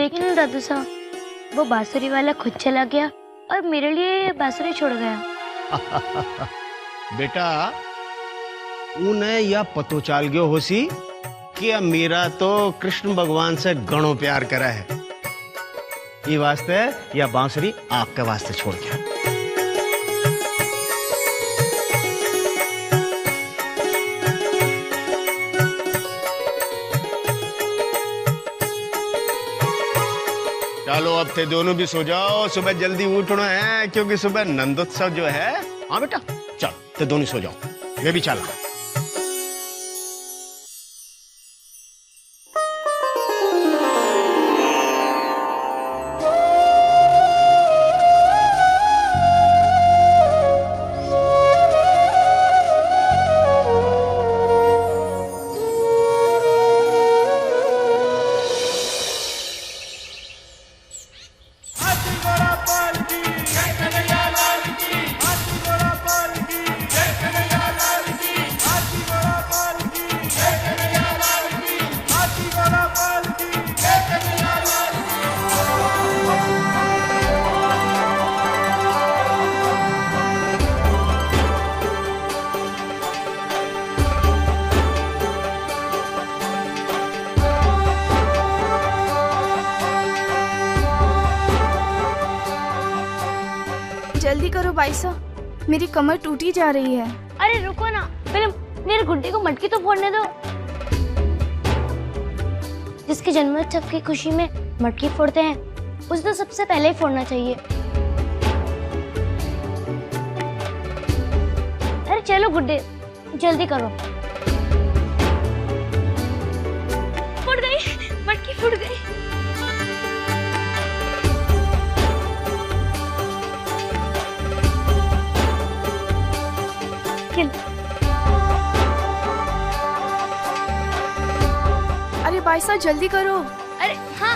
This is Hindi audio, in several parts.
देखिए ना दादू साहब, वो बांसुरी वाला खुद चला गया और मेरे लिए बांसुरी छोड़ गया। बेटा उन्हें यह पतो चाल गयो होसी कि अब मेरा तो कृष्ण भगवान से घणो प्यार करा है, ये वास्ते यह बांसुरी आपके वास्ते छोड़ गया। चलो अब ते दोनों भी सो जाओ, सुबह जल्दी उठना है क्योंकि सुबह नंदोत्सव जो है। हाँ बेटा चल ते दोनों सो जाओ, मैं भी चला। जल्दी करो भाई साहब, मेरी कमर टूटी जा रही है। अरे रुको ना, पहले मेरे गुड्डे को मटकी तो फोड़ने दो। जिसके जन्मोत्सव की खुशी में मटकी फोड़ते हैं उसे तो सबसे पहले ही फोड़ना चाहिए। अरे चलो गुड्डे जल्दी करो। फूट गई, मटकी फूट गई। अरे भाई साहब जल्दी करो। अरे हाँ,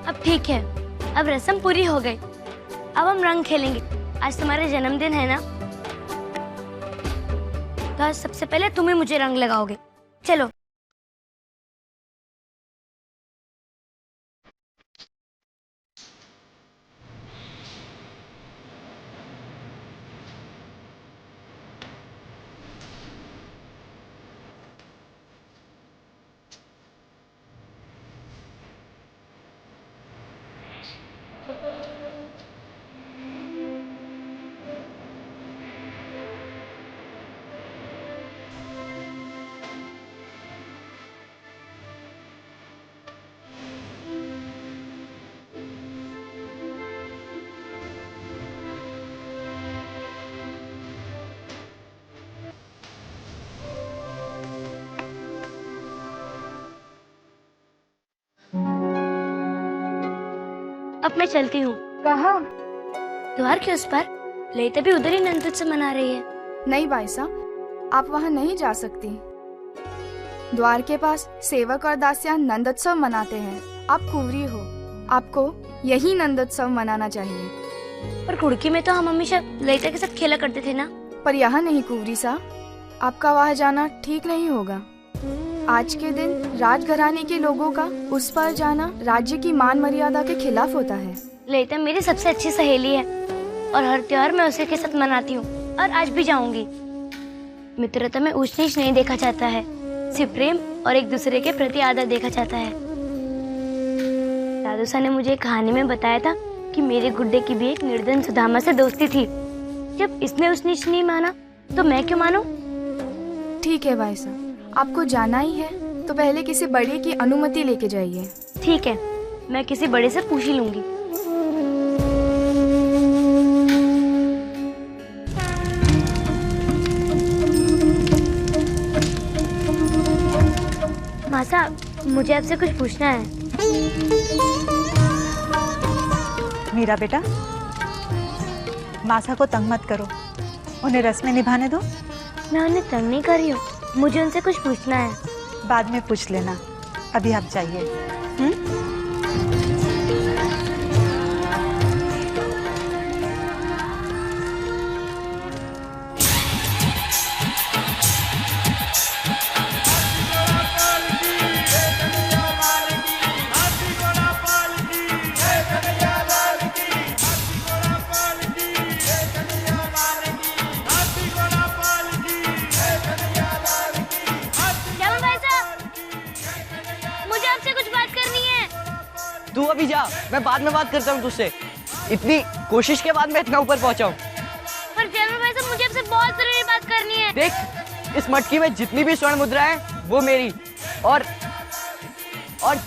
अब ठीक है, अब रस्म पूरी हो गई। अब हम रंग खेलेंगे। आज तुम्हारा जन्मदिन है ना, तो आज सबसे पहले तुम ही मुझे रंग लगाओगे। चलो। अब मैं चलती हूँ। कहाँ? द्वार के उस पर ललिता भी उधर ही नंदोत्सव मना रही है। नहीं भाई साहब, आप वहाँ नहीं जा सकती। द्वार के पास सेवक और दासियां नंदोत्सव मनाते हैं। आप कुंवरी हो, आपको यही नंदोत्सव मनाना चाहिए। पर कुड़की में तो हम हमेशा ललिता के साथ खेला करते थे ना। पर यहाँ नहीं कुंवरी साहब, आपका वहाँ जाना ठीक नहीं होगा। आज के दिन राजघराने के लोगों का उस पर जाना राज्य की मान मर्यादा के खिलाफ होता है। ललिता मेरी सबसे अच्छी सहेली है और हर त्योहार मैं उसी के साथ मनाती हूँ और आज भी जाऊंगी। मित्रता में ऊंच नीच नहीं देखा जाता है, सिर्फ प्रेम और एक दूसरे के प्रति आदर देखा जाता है। दादू साहब ने मुझे कहानी में बताया था कि मेरे गुड्डे की भी एक निर्धन सुदामा से दोस्ती थी। जब इसने ऊंच नीच नहीं माना तो मैं क्यों मानूं? ठीक है भाई साहब, आपको जाना ही है तो पहले किसी बड़े की अनुमति लेके जाइए। ठीक है, मैं किसी बड़े से पूछ ही लूंगी। माँ साहब, मुझे आपसे कुछ पूछना है। मीरा बेटा, मासा को तंग मत करो, उन्हें रस्में निभाने दो। मैं उन्हें तंग नहीं कर रही हूँ, मुझे उनसे कुछ पूछना है। बाद में पूछ लेना, अभी आप जाइए। अभी जा, मैं बाद में बात करता हूँ तुझसे। इतनी कोशिश के बाद मैं इतना ऊपर पहुंचा हूँ। पर जनरल भाई साहब, मुझे आपसे बहुत जरूरी बात करनी है। देख, इस मटकी में जितनी भी स्वर्ण मुद्रा है वो मेरी, और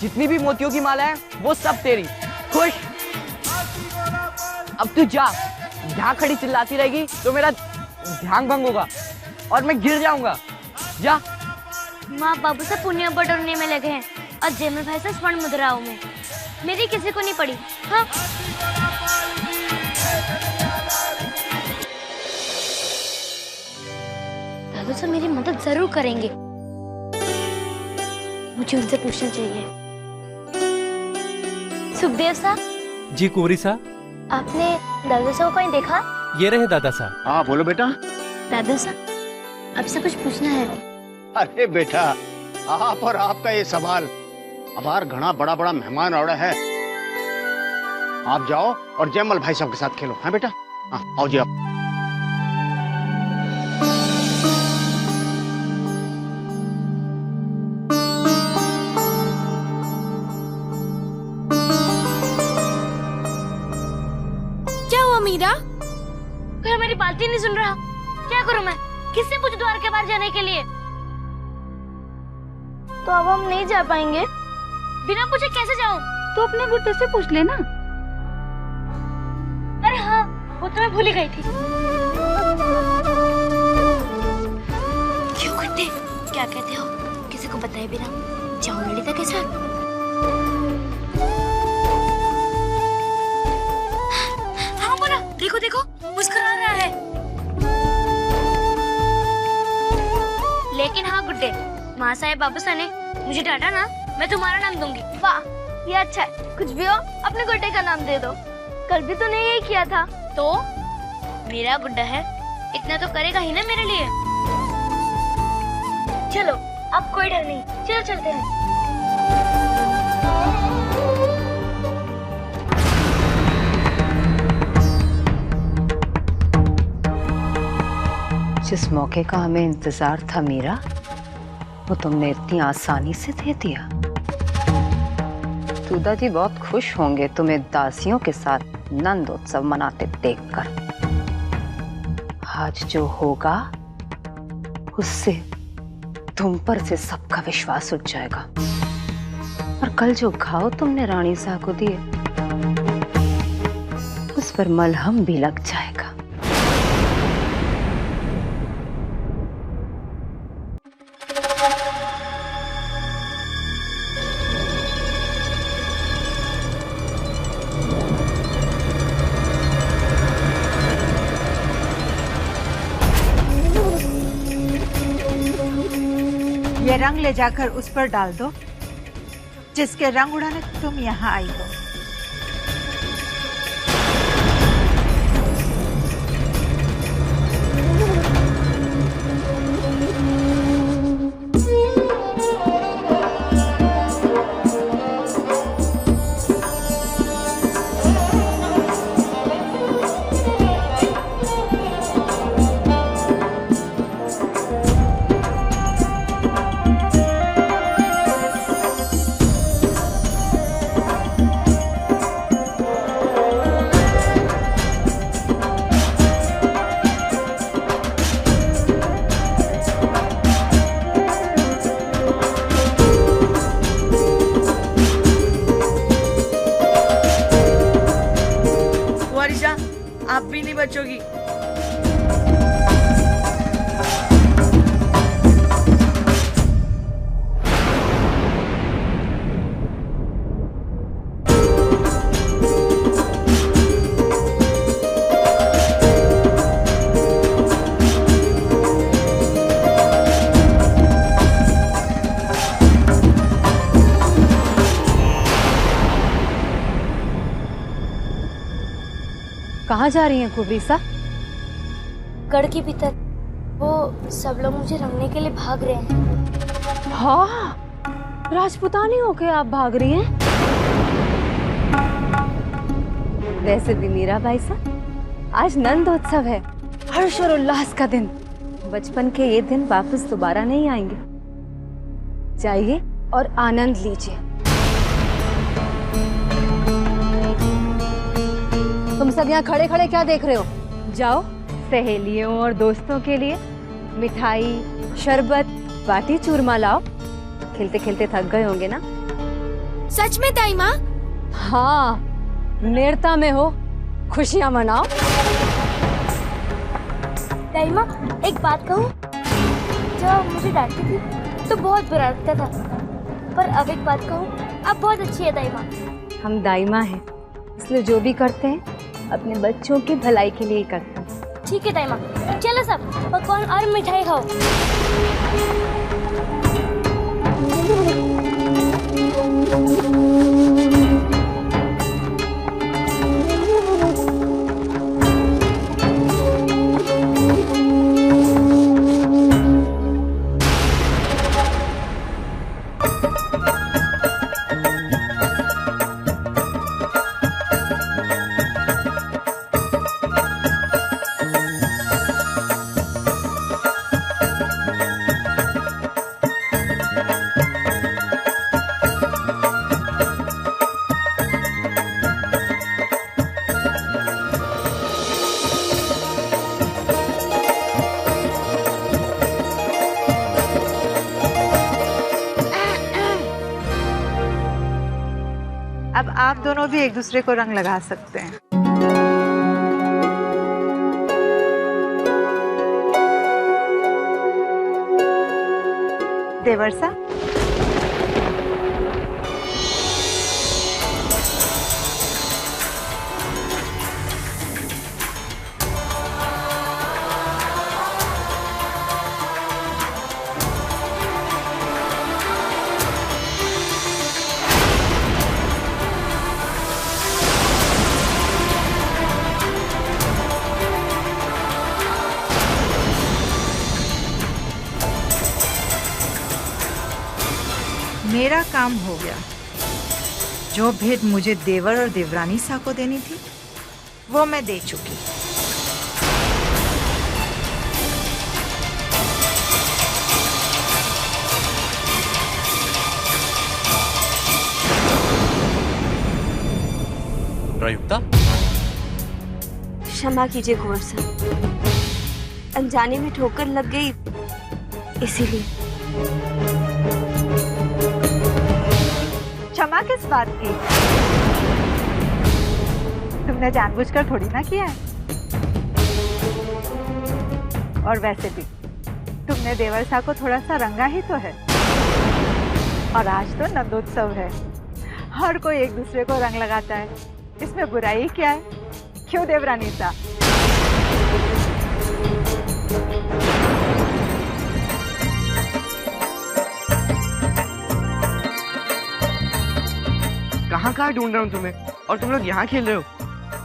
जितनी भी मोतियों की माला है वो सब तेरी। खुश? अब तू जा, यहाँ खड़ी चिल्लाती रहेगी तो मेरा ध्यान भंग होगा और मैं गिर जाऊंगा। जा। माँ बाबू से पुण्य बटोरने में लगे हैं और जनरल भाई से स्वर्ण मुद्राओं में। मेरी किसी को नहीं पड़ी। हाँ, दादू से मेरी मदद जरूर करेंगे। मुझे उनसे पूछना चाहिए। सुखदेव साहब। जी कुंवरी साहब। आपने दादू साहब को कहीं देखा? ये रहे दादा साहब। हाँ बोलो बेटा। दादू साहब, आपसे कुछ पूछना है। अरे बेटा, आप और आपका ये सवाल, अबार घना बड़ा बड़ा मेहमान आ रहा है। आप जाओ और जयमल भाई साहब के साथ खेलो। हाँ बेटा, हाँ आओ जी आप। क्या हुआ मीरा? कोई हमारी बात ही नहीं सुन रहा। क्या करूं मैं? किससे पूछूं द्वार के बाहर जाने के लिए? तो अब हम नहीं जा पाएंगे। बिना पूछे कैसे जाऊं? तो अपने गुड्डे से पूछ लेना। अरे हाँ, वो तो मैं भूल ही गई थी। क्यों गुड्डे, क्या कहते हो? किसी को बताए बिना जाऊं ललिता के साथ? हाँ बोला, देखो देखो मुस्कुरा रहा है। लेकिन हाँ गुड्डे, माँ साहेब बाबू साहब ने मुझे डांटा ना, मैं तुम्हारा नाम दूंगी। वाह, ये अच्छा है। कुछ भी हो, अपने गुड्डे का नाम दे दो। कल भी तूने यही किया था। तो मेरा गुड्डा है, इतना तो करेगा ही ना मेरे लिए। चलो, अब कोई डर नहीं, चलो चलते हैं। जिस मौके का हमें इंतजार था मीरा, वो तुमने इतनी आसानी से दे दिया। दादाजी बहुत खुश होंगे तुम्हें दासियों के साथ नंदोत्सव मनाते देखकर। आज जो होगा उससे तुम पर से सबका विश्वास उठ जाएगा, और कल जो घाव तुमने रानी साहब को दिए उस पर मलहम भी लग जाएगा। ये रंग ले जाकर उस पर डाल दो जिसके रंग उड़ाने तुम यहाँ आई हो। आप भी नहीं बचोगी। कहाँ जा रही हैं कुबरीसा? गढ़ के भीतर। वो सब लोग मुझे रंगने के लिए भाग रहे हैं। हाँ, राजपुतानी होके आप भाग रही हैं? वैसे भी मीरा भाई साहब, आज नंदोत्सव है, हर्ष और उल्लास का दिन। बचपन के ये दिन वापस दोबारा नहीं आएंगे। जाइए और आनंद लीजिए। तुम सब यहाँ खड़े खड़े क्या देख रहे हो? जाओ सहेलियों और दोस्तों के लिए मिठाई, शरबत, बाटी चूरमा लाओ। खेलते खेलते थक गए होंगे ना? सच में दाई माँ? हाँ, नेरता में हो, खुशियाँ मनाओ। दाई माँ, एक बात कहूँ? जब आप मुझे डांटती थी तो बहुत बुरा लगता था, पर अब एक बात कहूँ, आप बहुत अच्छी है दाई माँ। हम दाई माँ हैं, इसलिए जो भी करते हैं अपने बच्चों की भलाई के लिए ही करते हैं। ठीक है दाई माँ, चलो सब पकवान और मिठाई खाओ। अब आप दोनों भी एक दूसरे को रंग लगा सकते हैं। देवर्षा, मेरा काम हो गया। जो भेंट मुझे देवर और देवरानी सा को देनी थी वो मैं दे चुकी। प्रयुक्ता, क्षमा कीजिए कुंवर साहब, अनजाने में ठोकर लग गई इसीलिए। क्षमा किस बात की? तुमने जानबूझकर थोड़ी ना किया है। और वैसे भी तुमने देवर्षा को थोड़ा सा रंगा ही तो है। और आज तो नंदोत्सव है, हर कोई एक दूसरे को रंग लगाता है, इसमें बुराई क्या है? क्यों देवरानी सा? कहाँ ढूंढ रहा हूँ तुम्हें, और तुम लोग यहाँ खेल रहे हो।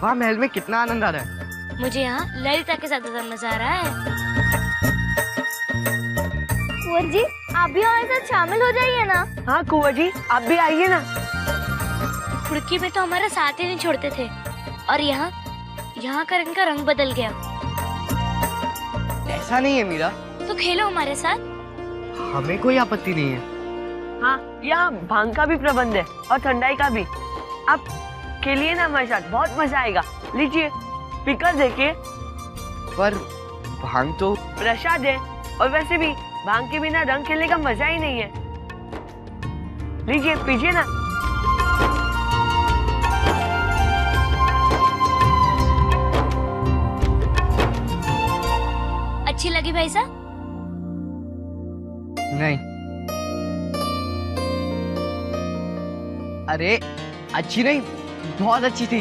वहाँ महल में कितना आनंद आ रहा है। मुझे यहाँ ललिता के साथ ज्यादा मजा आ रहा है। कुंवर जी, आप भी हमारे साथ शामिल हो जाइए ना। हाँ कुंवर जी, आप भी आइए ना। फुड़की में तो हमारा साथ ही नहीं छोड़ते थे, और यहाँ कर इनका रंग बदल गया। ऐसा नहीं है मीरा, तो खेलो हमारे साथ। हमें कोई आपत्ति नहीं है। हाँ, यहाँ भांग का भी प्रबंध है और ठंडाई का भी। आप खेलिए ना हमारे साथ, बहुत मजा आएगा। लीजिए, पीकर देखिए। पर भांग तो प्रसाद है, और वैसे भी भांग के बिना रंग खेलने का मजा ही नहीं है। लीजिए, पीजिए ना। अच्छी लगी भाई साहब? नहीं। अरे अच्छी नहीं, बहुत अच्छी थी।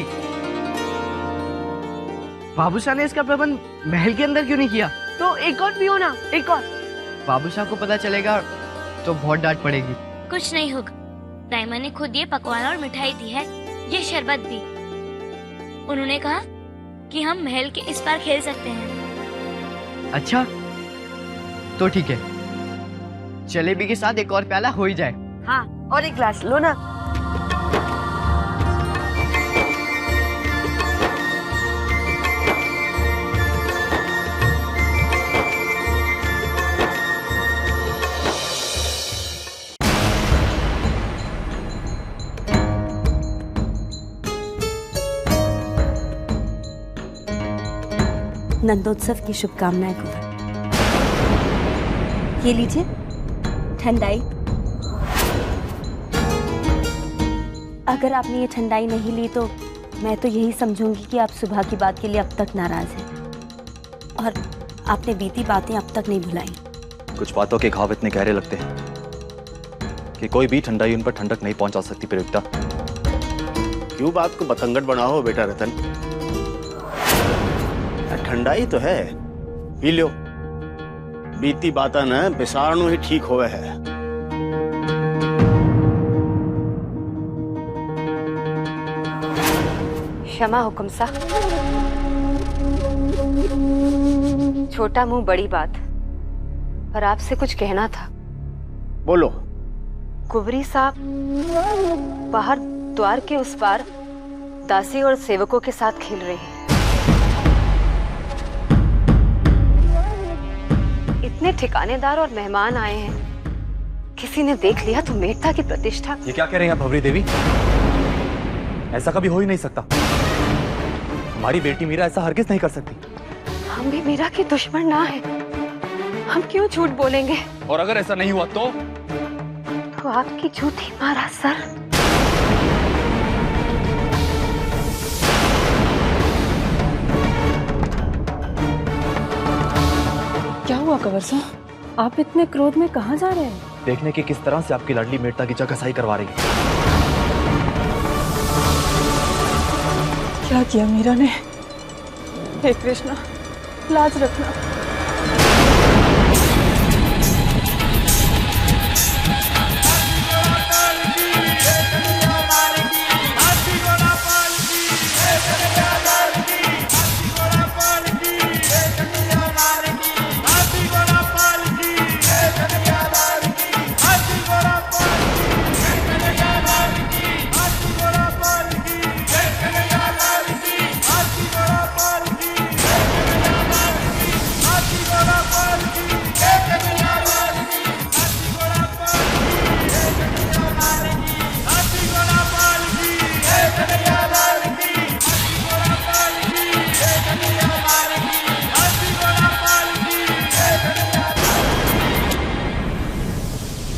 बाबूशाह ने इसका प्रबंध महल के अंदर क्यों नहीं किया? तो एक और पियो ना, एक और। बाबूशाह को पता चलेगा तो बहुत डांट पड़ेगी। कुछ नहीं होगा, दाइमा ने खुद ये पकवान और मिठाई दी है, ये शरबत भी। उन्होंने कहा कि हम महल के इस पार खेल सकते हैं। अच्छा, तो ठीक है, जलेबी के साथ एक और प्याला हो ही जाए। हाँ, और एक ग्लास लो ना। नंदोत्सव की शुभकामनाएं कुंवर। ये लीजिए ठंडाई। अगर आपने ये ठंडाई नहीं ली तो मैं तो यही समझूंगी कि आप सुबह की बात के लिए अब तक नाराज हैं और आपने बीती बातें अब तक नहीं भुलाई। कुछ बातों के घाव इतने गहरे लगते हैं कि कोई भी ठंडाई उन पर ठंडक नहीं पहुंचा सकती। प्रयुक्ता, क्यों बात को बतंगड़ बनाओ बेटा रतन? ठंडाई तो है, पी लो। बीती बाता न बिसारनु ही ठीक होवे है। क्षमा हुकुम साहब। छोटा मुंह बड़ी बात, पर आपसे कुछ कहना था। बोलो। कुंवरी साहब बाहर द्वार के उस पार दासी और सेवकों के साथ खेल रहे हैं। इतने ठिकानेदार और मेहमान आए हैं, किसी ने देख लिया तो मेघता की प्रतिष्ठा। ये क्या कह रहे हैं आप भवरी देवी? ऐसा कभी हो ही नहीं सकता। हमारी बेटी मीरा ऐसा हरगिज नहीं कर सकती। हम भी मीरा के दुश्मन ना है, हम क्यों झूठ बोलेंगे? और अगर ऐसा नहीं हुआ तो आपकी झूठी मारा सर। क्या हुआ कंवर साहब, आप इतने क्रोध में कहाँ जा रहे हैं? देखने की किस तरह से आपकी लाडली मेघता की चौकसाई करवा रही है। क्या किया मीरा ने? हे कृष्णा, लाज रखना।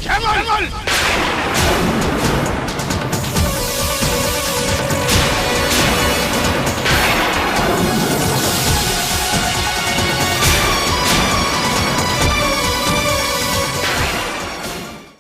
Come on!